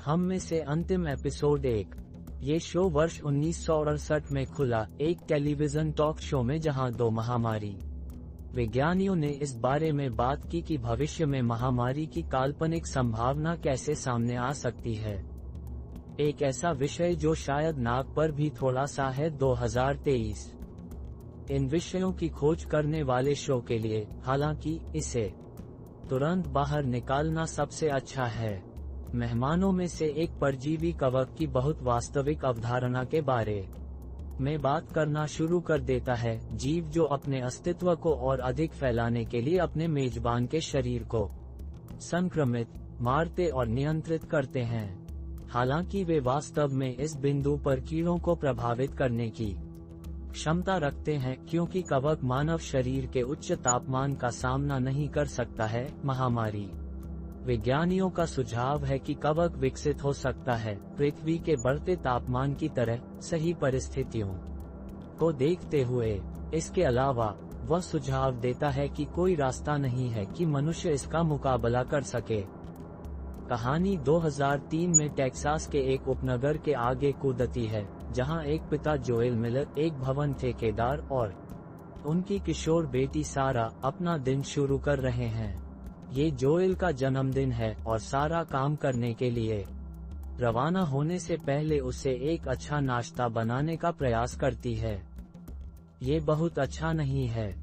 हम में से अंतिम एपिसोड 1। ये शो वर्ष 1968 में खुला, एक टेलीविजन टॉक शो में जहां दो महामारी विज्ञानियों ने इस बारे में बात की कि भविष्य में महामारी की काल्पनिक संभावना कैसे सामने आ सकती है। एक ऐसा विषय जो शायद नाक पर भी थोड़ा सा है। 2023 इन विषयों की खोज करने वाले शो के लिए, हालांकि इसे तुरंत बाहर निकालना सबसे अच्छा है। मेहमानों में से एक परजीवी कवक की बहुत वास्तविक अवधारणा के बारे में बात करना शुरू कर देता है, जीव जो अपने अस्तित्व को और अधिक फैलाने के लिए अपने मेजबान के शरीर को संक्रमित, मारते और नियंत्रित करते हैं। हालांकि वे वास्तव में इस बिंदु पर कीड़ों को प्रभावित करने की क्षमता रखते हैं, क्योंकि कवक मानव शरीर के उच्च तापमान का सामना नहीं कर सकता है। महामारी विज्ञानियों का सुझाव है कि कवक विकसित हो सकता है पृथ्वी के बढ़ते तापमान की तरह, सही परिस्थितियों को देखते हुए। इसके अलावा वह सुझाव देता है कि कोई रास्ता नहीं है कि मनुष्य इसका मुकाबला कर सके। कहानी 2003 में टेक्सास के एक उपनगर के आगे कूदती है, जहां एक पिता जोएल मिलर, एक भवन ठेकेदार और उनकी किशोर बेटी सारा अपना दिन शुरू कर रहे हैं। ये जोएल का जन्मदिन है और सारा काम करने के लिए रवाना होने से पहले उसे एक अच्छा नाश्ता बनाने का प्रयास करती है। ये बहुत अच्छा नहीं है।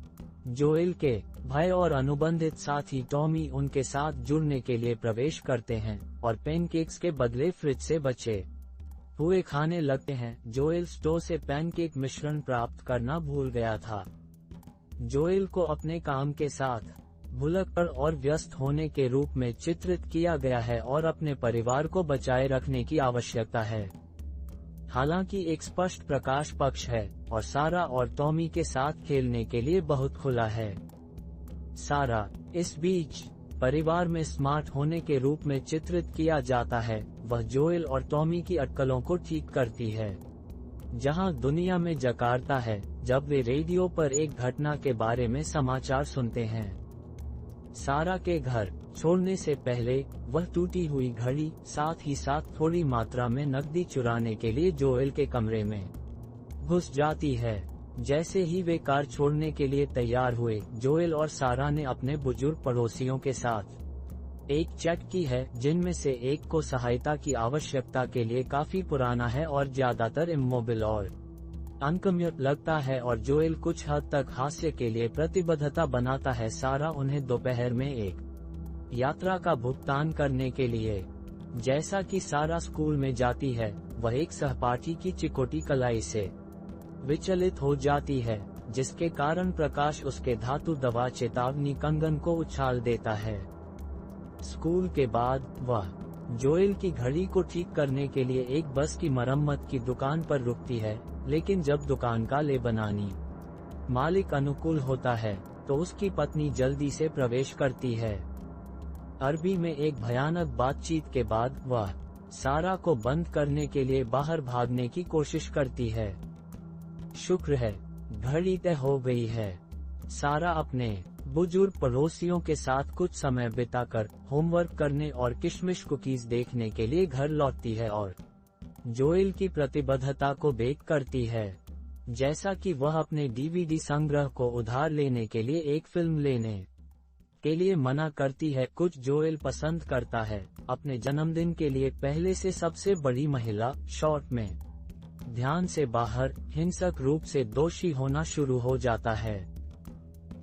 जोएल के भाई और अनुबंधित साथी टॉमी उनके साथ जुड़ने के लिए प्रवेश करते हैं और पैनकेक्स के बदले फ्रिज से बचे हुए खाने लगते हैं। जोएल स्टोव से पैनकेक मिश्रण प्राप्त करना भूल गया था। जोएल को अपने काम के साथ भुलक्कड़ और व्यस्त होने के रूप में चित्रित किया गया है और अपने परिवार को बचाए रखने की आवश्यकता है। हालांकि एक स्पष्ट प्रकाश पक्ष है और सारा और टॉमी के साथ खेलने के लिए बहुत खुला है। सारा इस बीच परिवार में स्मार्ट होने के रूप में चित्रित किया जाता है। वह जोएल और टॉमी की अटकलों को ठीक करती है। जहां दुनिया में जकार्ता है, जब वे रेडियो पर एक घटना के बारे में समाचार सुनते हैं। सारा के घर छोड़ने से पहले वह टूटी हुई घड़ी, साथ ही साथ थोड़ी मात्रा में नकदी चुराने के लिए जोएल के कमरे में घुस जाती है। जैसे ही वे कार छोड़ने के लिए तैयार हुए, जोएल और सारा ने अपने बुजुर्ग पड़ोसियों के साथ एक चैट की है, जिनमें से एक को सहायता की आवश्यकता के लिए काफी पुराना है और ज्यादातर इमोबिल और अनकम्यूट लगता है, और जोएल कुछ हद तक हास्य के लिए प्रतिबद्धता बनाता है। सारा उन्हें दोपहर में एक यात्रा का भुगतान करने के लिए। जैसा कि सारा स्कूल में जाती है, वह एक सहपाठी की चिकोटी कलाई से विचलित हो जाती है, जिसके कारण प्रकाश उसके धातु दवा चेतावनी कंगन को उछाल देता है। स्कूल के बाद वह जोएल की घड़ी को ठीक करने के लिए एक बस की मरम्मत की दुकान पर रुकती है, लेकिन जब दुकान का लेबनानी मालिक अनुकूल होता है, तो उसकी पत्नी जल्दी से प्रवेश करती है। अरबी में एक भयानक बातचीत के बाद वह सारा को बंद करने के लिए बाहर भागने की कोशिश करती है। शुक्र है, घड़ी तय हो गई है। सारा अपने बुजुर्ग पड़ोसियों के साथ कुछ समय बिताकर होमवर्क करने और किशमिश कुकीज देखने के लिए घर लौटती है और जोएल की प्रतिबद्धता को बेक करती है। जैसा कि वह अपने डीवीडी संग्रह को उधार लेने के लिए एक फिल्म लेने के लिए मना करती है। कुछ जोएल पसंद करता है। अपने जन्मदिन के लिए पहले से सबसे बड़ी महिला शॉर्ट में ध्यान से बाहर हिंसक रूप से दोषी होना शुरू हो जाता है।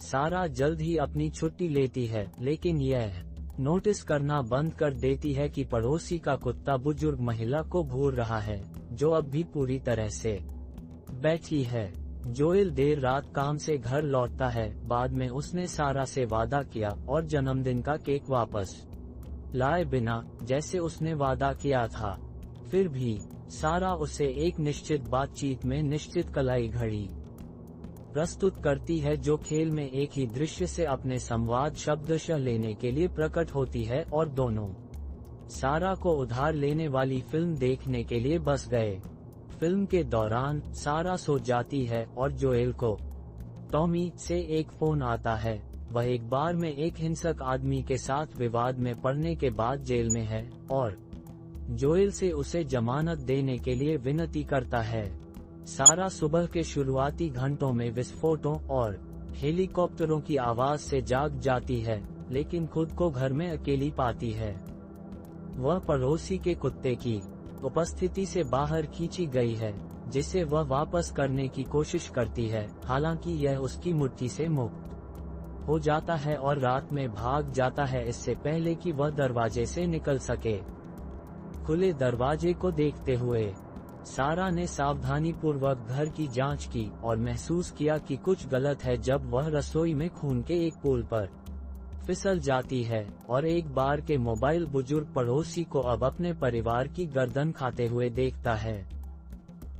सारा जल्द ही अपनी छुट्टी लेती है, लेकिन यह नोटिस करना बंद कर देती है कि पड़ोसी का कुत्ता बुजुर्ग महिला को घूर रहा है, जो अब भी पूरी तरह से बैठी है। जोएल देर रात काम से घर लौटता है। बाद में उसने सारा से वादा किया और जन्मदिन का केक वापस लाए बिना, जैसे उसने वादा किया था। फिर भी सारा उसे एक निश्चित बातचीत में निश्चित कलाई घड़ी प्रस्तुत करती है, जो खेल में एक ही दृश्य से अपने संवाद शब्दशः लेने के लिए प्रकट होती है, और दोनों सारा को उधार लेने वाली फिल्म देखने के लिए बस गए। फिल्म के दौरान सारा सो जाती है और जोएल को टॉमी से एक फोन आता है। वह एक बार में एक हिंसक आदमी के साथ विवाद में पड़ने के बाद जेल में है और जोएल से उसे जमानत देने के लिए विनती करता है। सारा सुबह के शुरुआती घंटों में विस्फोटों और हेलीकॉप्टरों की आवाज से जाग जाती है, लेकिन खुद को घर में अकेली पाती है। वह पड़ोसी के कुत्ते की उपस्थिति से बाहर खींची गई है, जिसे वह वापस करने की कोशिश करती है, हालांकि यह उसकी मुट्ठी से मुक्त हो जाता है और रात में भाग जाता है इससे पहले कि वह दरवाजे से निकल सके। खुले दरवाजे को देखते हुए सारा ने सावधानीपूर्वक घर की जांच की और महसूस किया कि कुछ गलत है जब वह रसोई में खून के एक पूल पर फिसल जाती है और एक बार के मोबाइल बुजुर्ग पड़ोसी को अब अपने परिवार की गर्दन खाते हुए देखता है।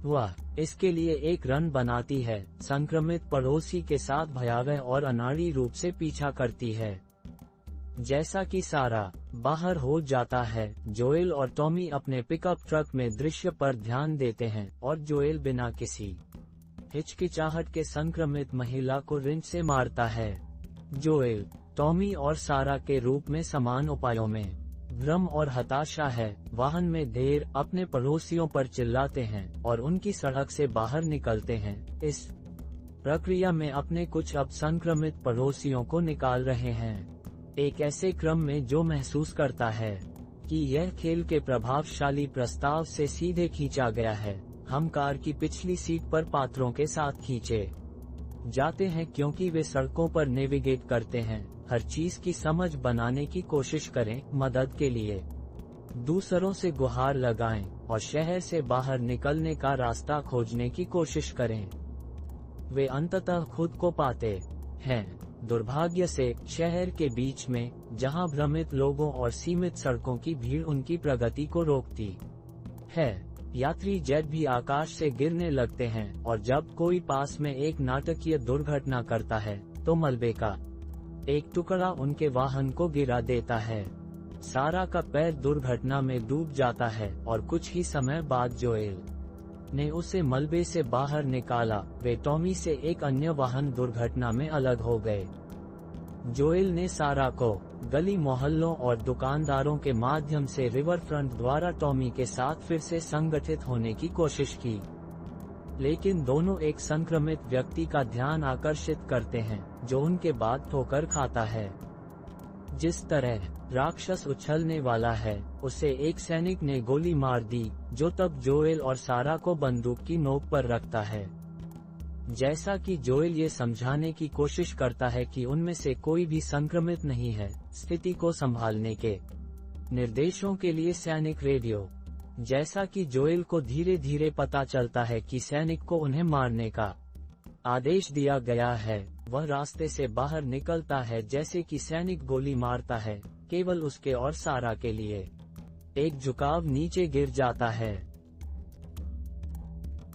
वह इसके लिए एक रन बनाती है, संक्रमित पड़ोसी के साथ भयावह और अनाड़ी रूप से पीछा करती है। जैसा कि सारा बाहर हो जाता है, जोएल और टॉमी अपने पिकअप ट्रक में दृश्य पर ध्यान देते हैं और जोएल बिना किसी हिचकिचाहट के संक्रमित महिला को रिंच से मारता है। जोएल टॉमी और सारा के रूप में समान उपायों में भ्रम और हताशा है, वाहन में देर, अपने पड़ोसियों पर चिल्लाते हैं और उनकी सड़क से बाहर निकलते हैं। इस प्रक्रिया में अपने कुछ अब संक्रमित पड़ोसियों को निकाल रहे हैं, एक ऐसे क्रम में जो महसूस करता है कि यह खेल के प्रभावशाली प्रस्ताव से सीधे खींचा गया है। हम कार की पिछली सीट पर पात्रों के साथ खींचे जाते हैं क्योंकि वे सड़कों पर नेविगेट करते हैं, हर चीज की समझ बनाने की कोशिश करें, मदद के लिए दूसरों से गुहार लगाएं और शहर से बाहर निकलने का रास्ता खोजने की कोशिश करें। वे अंततः खुद को पाते हैं, दुर्भाग्य से, शहर के बीच में, जहां भ्रमित लोगों और सीमित सड़कों की भीड़ उनकी प्रगति को रोकती है। यात्री जेट भी आकाश से गिरने लगते हैं और जब कोई पास में एक नाटकीय दुर्घटना करता है तो मलबे का एक टुकड़ा उनके वाहन को गिरा देता है। सारा का पैर दुर्घटना में डूब जाता है और कुछ ही समय बाद जोएल ने उसे मलबे से बाहर निकाला। वे टॉमी से एक अन्य वाहन दुर्घटना में अलग हो गए। जोएल ने सारा को गली मोहल्लों और दुकानदारों के माध्यम से रिवर फ्रंट द्वारा टॉमी के साथ फिर से संगठित होने की कोशिश की, लेकिन दोनों एक संक्रमित व्यक्ति का ध्यान आकर्षित करते हैं जो उनके बाद ठोकर खाता है। जिस तरह राक्षस उछलने वाला है, उसे एक सैनिक ने गोली मार दी, जो तब जोएल और सारा को बंदूक की नोक पर रखता है। जैसा कि जोएल ये समझाने की कोशिश करता है कि उनमें से कोई भी संक्रमित नहीं है, स्थिति को संभालने के निर्देशों के लिए सैनिक रेडियो। जैसा कि जोएल को धीरे धीरे पता चलता है कि सैनिक को उन्हें मारने का आदेश दिया गया है, वह रास्ते से बाहर निकलता है जैसे कि सैनिक गोली मारता है, केवल उसके और सारा के लिए। एक झुकाव नीचे गिर जाता है।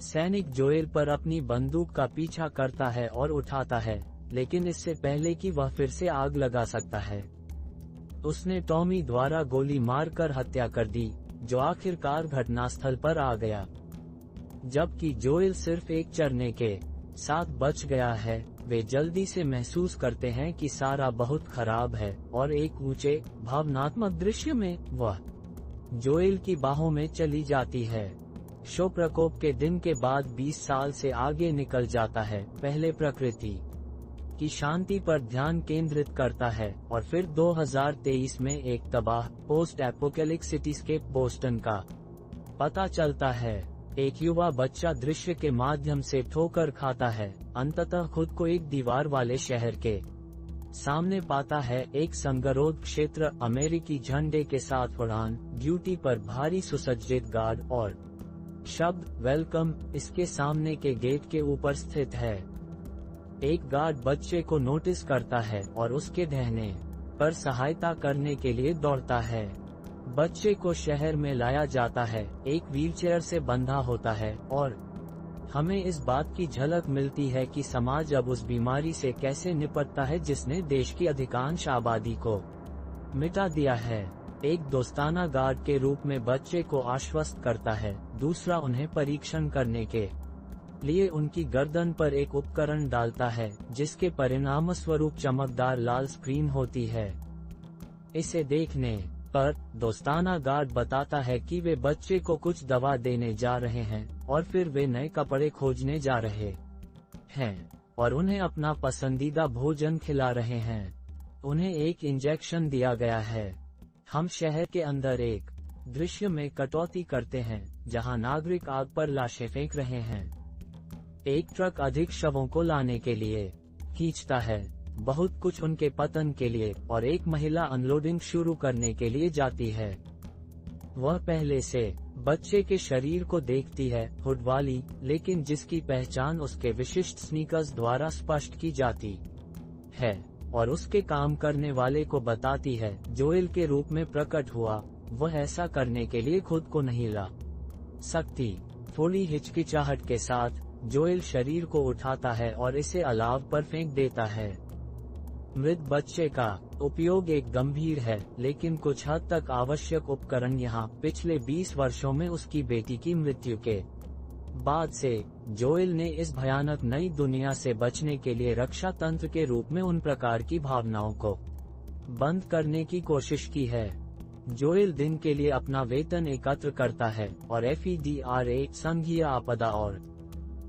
सैनिक जोएल पर अपनी बंदूक का पीछा करता है और उठाता है, लेकिन इससे पहले कि वह फिर से आग लगा सकता है, उसने टॉमी द्वारा गोली मारकर हत्या कर दी, जो आखिरकार घटनास्थल पर आ गया। जबकि जोएल सिर्फ एक चरने के साथ बच गया है, वे जल्दी से महसूस करते हैं कि सारा बहुत खराब है और एक ऊंचे भावनात्मक दृश्य में वह जोएल की बाहों में चली जाती है। शो प्रकोप के दिन के बाद 20 साल से आगे निकल जाता है, पहले प्रकृति की शांति पर ध्यान केंद्रित करता है और फिर 2023 में एक तबाह पोस्ट एपोकैलिप्टिक सिटीस्केप बोस्टन का पता चलता है। एक युवा बच्चा दृश्य के माध्यम से ठोकर खाता है, अंततः खुद को एक दीवार वाले शहर के सामने पाता है। एक संगरोध क्षेत्र, अमेरिकी झंडे के साथ उड़ान, ड्यूटी पर भारी सुसज्जित गार्ड और शब्द वेलकम इसके सामने के गेट के ऊपर स्थित है। एक गार्ड बच्चे को नोटिस करता है और उसके ढहने पर सहायता करने के लिए दौड़ता है। बच्चे को शहर में लाया जाता है, एक व्हीलचेयर से बंधा होता है और हमें इस बात की झलक मिलती है कि समाज अब उस बीमारी से कैसे निपटता है जिसने देश की अधिकांश आबादी को मिटा दिया है। एक दोस्ताना गार्ड के रूप में बच्चे को आश्वस्त करता है, दूसरा उन्हें परीक्षण करने के लिए उनकी गर्दन पर एक उपकरण डालता है, जिसके परिणामस्वरूप चमकदार लाल स्क्रीन होती है। इसे देखने पर दोस्ताना गार्ड बताता है कि वे बच्चे को कुछ दवा देने जा रहे हैं और फिर वे नए कपड़े खोजने जा रहे हैं और उन्हें अपना पसंदीदा भोजन खिला रहे हैं। उन्हें एक इंजेक्शन दिया गया है। हम शहर के अंदर एक दृश्य में कटौती करते हैं जहां नागरिक आग पर लाशें फेंक रहे हैं। एक ट्रक अधिक शवों को लाने के लिए खींचता है, बहुत कुछ उनके पतन के लिए, और एक महिला अनलोडिंग शुरू करने के लिए जाती है। वह पहले से बच्चे के शरीर को देखती है, हुड वाली, लेकिन जिसकी पहचान उसके विशिष्ट स्नीकर्स द्वारा स्पष्ट की जाती है और उसके काम करने वाले को बताती है जोएल के रूप में प्रकट हुआ। वह ऐसा करने के लिए खुद को नहीं ला सकती। थोड़ी हिचकिचाहट के साथ जोएल शरीर को उठाता है और इसे अलाव पर फेंक देता है। मृत बच्चे का उपयोग एक गंभीर है लेकिन कुछ हद तक आवश्यक उपकरण यहाँ पिछले 20 वर्षों में उसकी बेटी की मृत्यु के बाद से जोएल ने इस भयानक नई दुनिया से बचने के लिए रक्षा तंत्र के रूप में उन प्रकार की भावनाओं को बंद करने की कोशिश की है। जोएल दिन के लिए अपना वेतन एकत्र करता है और FEDRA संघीय आपदा और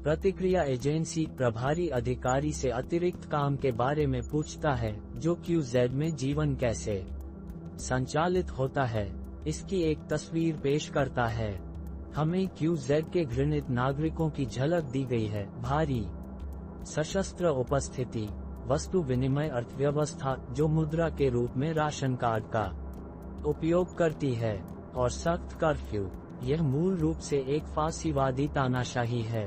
प्रतिक्रिया एजेंसी प्रभारी अधिकारी से अतिरिक्त काम के बारे में पूछता है जो QZ में जीवन कैसे संचालित होता है इसकी एक तस्वीर पेश करता है। हमें QZ के घृणित नागरिकों की झलक दी गई है। भारी सशस्त्र उपस्थिति, वस्तु विनिमय अर्थव्यवस्था जो मुद्रा के रूप में राशन कार्ड का उपयोग करती है, और सख्त कर्फ्यू। यह मूल रूप से एक फासीवादी तानाशाही है।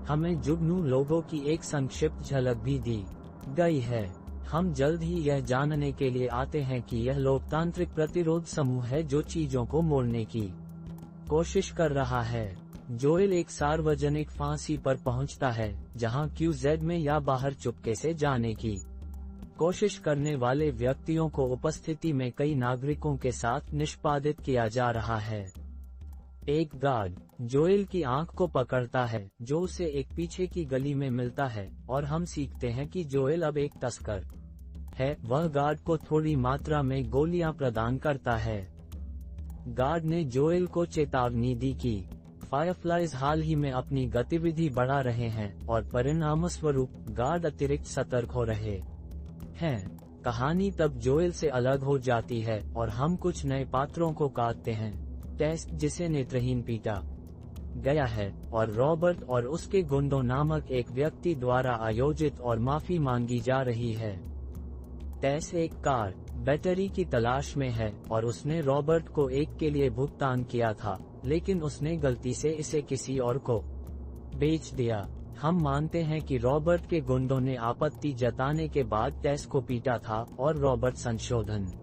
हमें जुगनू लोगों की एक संक्षिप्त झलक भी दी गई है। हम जल्द ही यह जानने के लिए आते हैं कि यह लोकतांत्रिक प्रतिरोध समूह है जो चीजों को मोड़ने की कोशिश कर रहा है। जोएल एक सार्वजनिक फांसी पर पहुंचता है जहां QZ में या बाहर चुपके से जाने की कोशिश करने वाले व्यक्तियों को उपस्थिति में कई नागरिकों के साथ निष्पादित किया जा रहा है। एक गार्ड जोएल की आंख को पकड़ता है जो उसे एक पीछे की गली में मिलता है और हम सीखते हैं कि जोएल अब एक तस्कर है। वह गार्ड को थोड़ी मात्रा में गोलियां प्रदान करता है। गार्ड ने जोएल को चेतावनी दी कि फायरफ्लाइज हाल ही में अपनी गतिविधि बढ़ा रहे हैं और परिणामस्वरूप गार्ड अतिरिक्त सतर्क हो रहे हैं। कहानी तब जोएल से अलग हो जाती है और हम कुछ नए पात्रों को काटते हैं। टेस्ट जिसे नेत्रहीन पीटा गया है और रॉबर्ट और उसके गुंडों नामक एक व्यक्ति द्वारा आयोजित और माफी मांगी जा रही है। टेस एक कार बैटरी की तलाश में है और उसने रॉबर्ट को एक के लिए भुगतान किया था लेकिन उसने गलती से इसे किसी और को बेच दिया। हम मानते हैं कि रॉबर्ट के गुंडों ने आपत्ति जताने के बाद टेस को पीटा था और रॉबर्ट संशोधन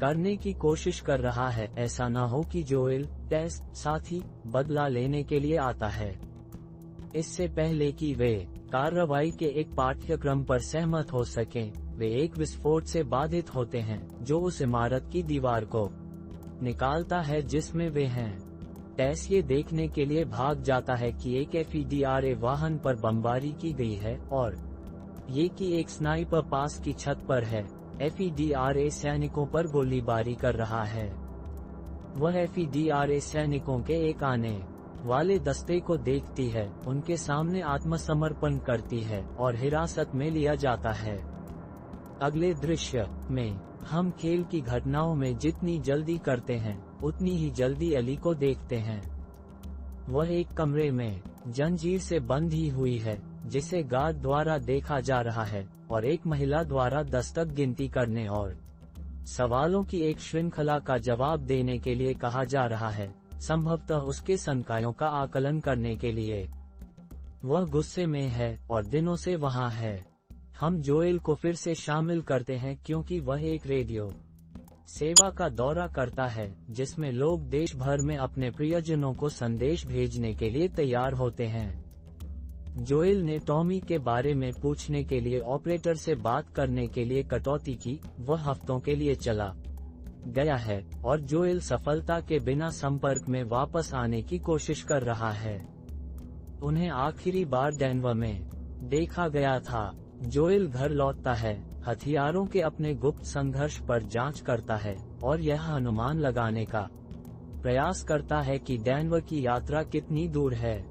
करने की कोशिश कर रहा है। ऐसा न हो कि जोएल टेस साथी बदला लेने के लिए आता है। इससे पहले कि वे कार्रवाई के एक पाठ्यक्रम पर सहमत हो सकें, वे एक विस्फोट से बाधित होते हैं जो उस इमारत की दीवार को निकालता है जिसमें वे हैं। टेस ये देखने के लिए भाग जाता है कि एक FEDRA वाहन पर बमबारी की गई है और ये कि एक स्नाइपर पास की छत पर है। FEDRA सैनिकों पर गोलीबारी कर रहा है। वह FEDRA सैनिकों के एक आने वाले दस्ते को देखती है, उनके सामने आत्मसमर्पण करती है और हिरासत में लिया जाता है। अगले दृश्य में हम खेल की घटनाओं में जितनी जल्दी करते हैं उतनी ही जल्दी एली को देखते हैं। वह एक कमरे में जंजीर से बंधी हुई है जिसे गार्ड द्वारा देखा जा रहा है और एक महिला द्वारा दस्तक गिनती करने और सवालों की एक श्रृंखला का जवाब देने के लिए कहा जा रहा है, संभवतः उसके संकायों का आकलन करने के लिए। वह गुस्से में है और दिनों से वहां है। हम जोएल को फिर से शामिल करते हैं क्योंकि वह एक रेडियो सेवा का दौरा करता है जिसमें लोग देश भर में अपने प्रियजनों को संदेश भेजने के लिए तैयार होते हैं। जोएल ने टॉमी के बारे में पूछने के लिए ऑपरेटर से बात करने के लिए कटौती की। वह हफ्तों के लिए चला गया है और जोएल सफलता के बिना संपर्क में वापस आने की कोशिश कर रहा है। उन्हें आखिरी बार डेनवर में देखा गया था। जोएल घर लौटता है हथियारों के अपने गुप्त संघर्ष पर जांच करता है और यह अनुमान लगाने का प्रयास करता है कि डेनवर की यात्रा कितनी दूर है।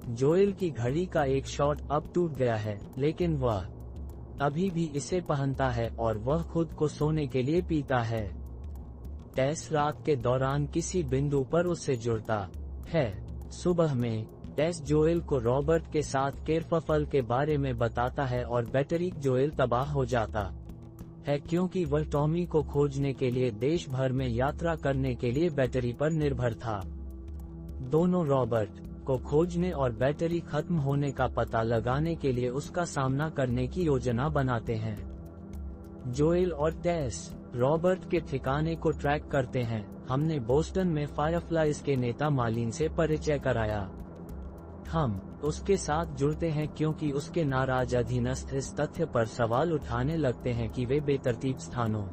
जोएल की घड़ी का एक शॉट अब टूट गया है, लेकिन वह अभी भी इसे पहनता है और वह खुद को सोने के लिए पीता है। टेस रात के दौरान किसी बिंदु पर उससे जुड़ता है। सुबह में टेस जोएल को रॉबर्ट के साथ केरफफल के बारे में बताता है और बैटरी जोएल तबाह हो जाता है क्योंकि वह टॉमी को खोजने के लिए देश भर में यात्रा करने के लिए बैटरी पर निर्भर था। दोनों रॉबर्ट को खोजने और बैटरी खत्म होने का पता लगाने के लिए उसका सामना करने की योजना बनाते हैं। जोएल और टेस रॉबर्ट के ठिकाने को ट्रैक करते हैं। हमने बोस्टन में फायरफ्लाइज के नेता मालिन से परिचय कराया। हम उसके साथ जुड़ते हैं क्योंकि उसके नाराज अधीनस्थ इस तथ्य पर सवाल उठाने लगते हैं कि वे बेतरतीब स्थानों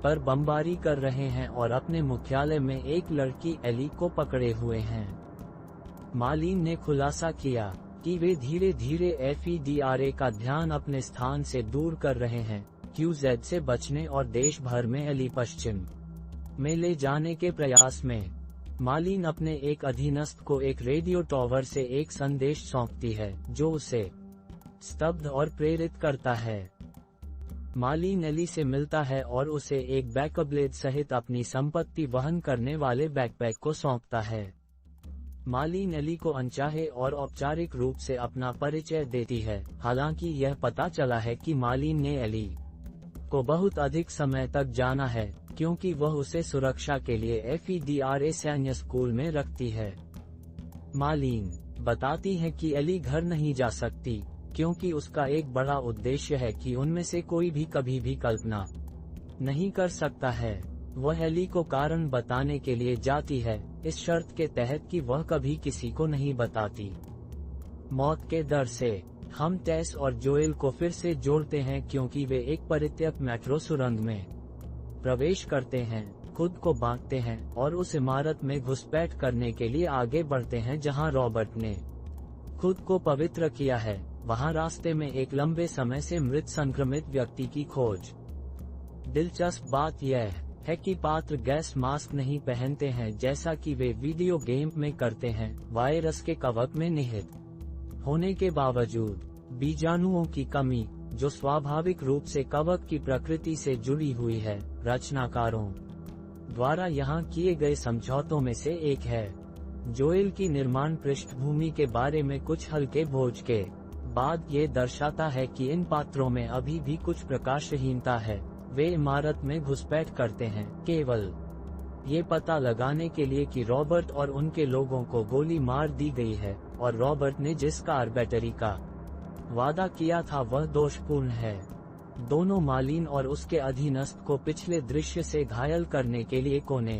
पर बमबारी कर रहे हैं और अपने मुख्यालय में एक लड़की एली को पकड़े हुए हैं। मालिन ने खुलासा किया कि वे धीरे धीरे FEDRA का ध्यान अपने स्थान से दूर कर रहे हैं, QZ से बचने और देश भर में एली पश्चिम में ले जाने के प्रयास में। मालिन अपने एक अधीनस्थ को एक रेडियो टॉवर से एक संदेश सौंपती है जो उसे स्तब्ध और प्रेरित करता है। मालिन एली से मिलता है और उसे एक बैकब्लेड सहित अपनी संपत्ति वहन करने वाले बैकपैक को सौंपता है। मालिन एली को अनचाहे और औपचारिक रूप से अपना परिचय देती है, हालांकि यह पता चला है कि मालिन ने एली को बहुत अधिक समय तक जाना है क्योंकि वह उसे सुरक्षा के लिए FEDRA सैन्य स्कूल में रखती है। मालिन बताती है कि एली घर नहीं जा सकती क्योंकि उसका एक बड़ा उद्देश्य है कि उनमें से कोई भी कभी भी कल्पना नहीं कर सकता है। वह एली को कारण बताने के लिए जाती है, इस शर्त के तहत कि वह कभी किसी को नहीं बताती। मौत के डर से हम टेस और जोएल को फिर से जोड़ते हैं क्योंकि वे एक परित्यक्त मेट्रो सुरंग में प्रवेश करते हैं, खुद को बांटते हैं और उस इमारत में घुसपैठ करने के लिए आगे बढ़ते हैं जहां रॉबर्ट ने खुद को पवित्र किया है। वहां रास्ते में एक लंबे समय से मृत संक्रमित व्यक्ति की खोज। दिलचस्प बात यह है कि पात्र गैस मास्क नहीं पहनते हैं जैसा कि वे वीडियो गेम में करते हैं। वायरस के कवक में निहित होने के बावजूद बीजाणुओं की कमी, जो स्वाभाविक रूप से कवक की प्रकृति से जुड़ी हुई है, रचनाकारों द्वारा यहाँ किए गए समझौतों में से एक है। जोएल की निर्माण पृष्ठभूमि के बारे में कुछ हल्के बोझ के बाद ये दर्शाता है कि इन पात्रों में अभी भी कुछ प्रकाशहीनता है। वे इमारत में घुसपैठ करते हैं केवल ये पता लगाने के लिए कि रॉबर्ट और उनके लोगों को गोली मार दी गई है और रॉबर्ट ने जिस कार बैटरी का वादा किया था वह दोषपूर्ण है। दोनों मालिन और उसके अधीनस्थ को पिछले दृश्य से घायल करने के लिए कोने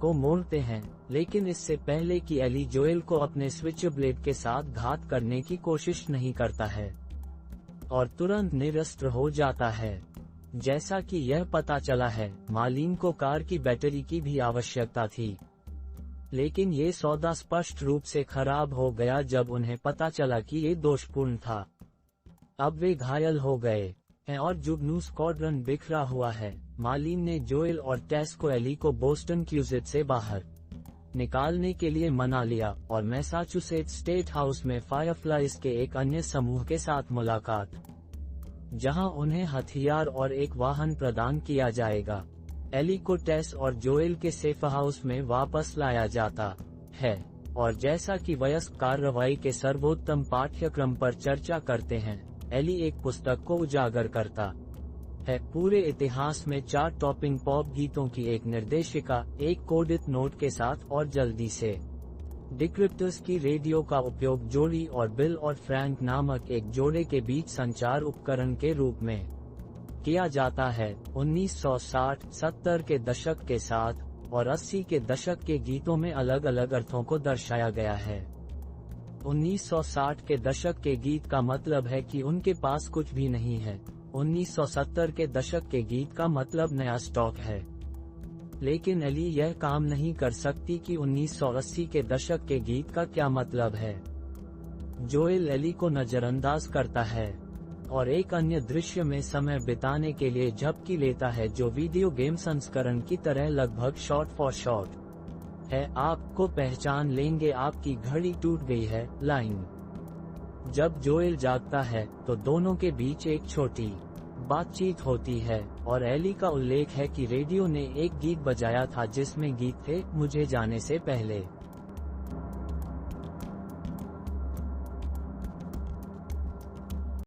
को मोड़ते हैं, लेकिन इससे पहले कि एली जोएल को अपने स्विच ब्लेड के साथ घात करने की कोशिश नहीं करता है और तुरंत निरस्त्र हो जाता है। जैसा कि यह पता चला है, मालिन को कार की बैटरी की भी आवश्यकता थी, लेकिन ये सौदा स्पष्ट रूप से खराब हो गया जब उन्हें पता चला कि ये दोषपूर्ण था। अब वे घायल हो गए हैं और जुगनू स्क्वाड्रन बिखरा हुआ है। मालिन ने जोएल और टेस को एली को बोस्टन क्यूजेट से बाहर निकालने के लिए मना लिया और मैसाचुसेट्स स्टेट हाउस में फायरफ्लाइज के एक अन्य समूह के साथ मुलाकात, जहां उन्हें हथियार और एक वाहन प्रदान किया जाएगा। एली को टेस और जोएल के सेफ हाउस में वापस लाया जाता है और जैसा कि वयस्क कार्रवाई के सर्वोत्तम पाठ्यक्रम पर चर्चा करते हैं, एली एक पुस्तक को उजागर करता है। पूरे इतिहास में 4 टॉपिंग पॉप गीतों की एक निर्देशिका, एक कोडित नोट के साथ और जल्दी से डिक्रिप्टर्स की रेडियो का उपयोग जोडी और बिल और फ्रैंक नामक एक जोड़े के बीच संचार उपकरण के रूप में किया जाता है। 1960-70 के दशक के साथ और 80 के दशक के गीतों में अलग अलग अर्थों को दर्शाया गया है। 1960 के दशक के गीत का मतलब है कि उनके पास कुछ भी नहीं है। 1970 के दशक के गीत का मतलब नया स्टॉक है। लेकिन एली यह काम नहीं कर सकती कि 1980 के दशक के गीत का क्या मतलब है। जोएल एली को नजरअंदाज करता है और एक अन्य दृश्य में समय बिताने के लिए झपकी लेता है जो वीडियो गेम संस्करण की तरह लगभग शॉट फॉर शॉट है। आपको पहचान लेंगे, आपकी घड़ी टूट गई है लाइन। जब जोएल जागता है तो दोनों के बीच एक छोटी बातचीत होती है और एली का उल्लेख है कि रेडियो ने एक गीत बजाया था जिसमें गीत थे, मुझे जाने से पहले।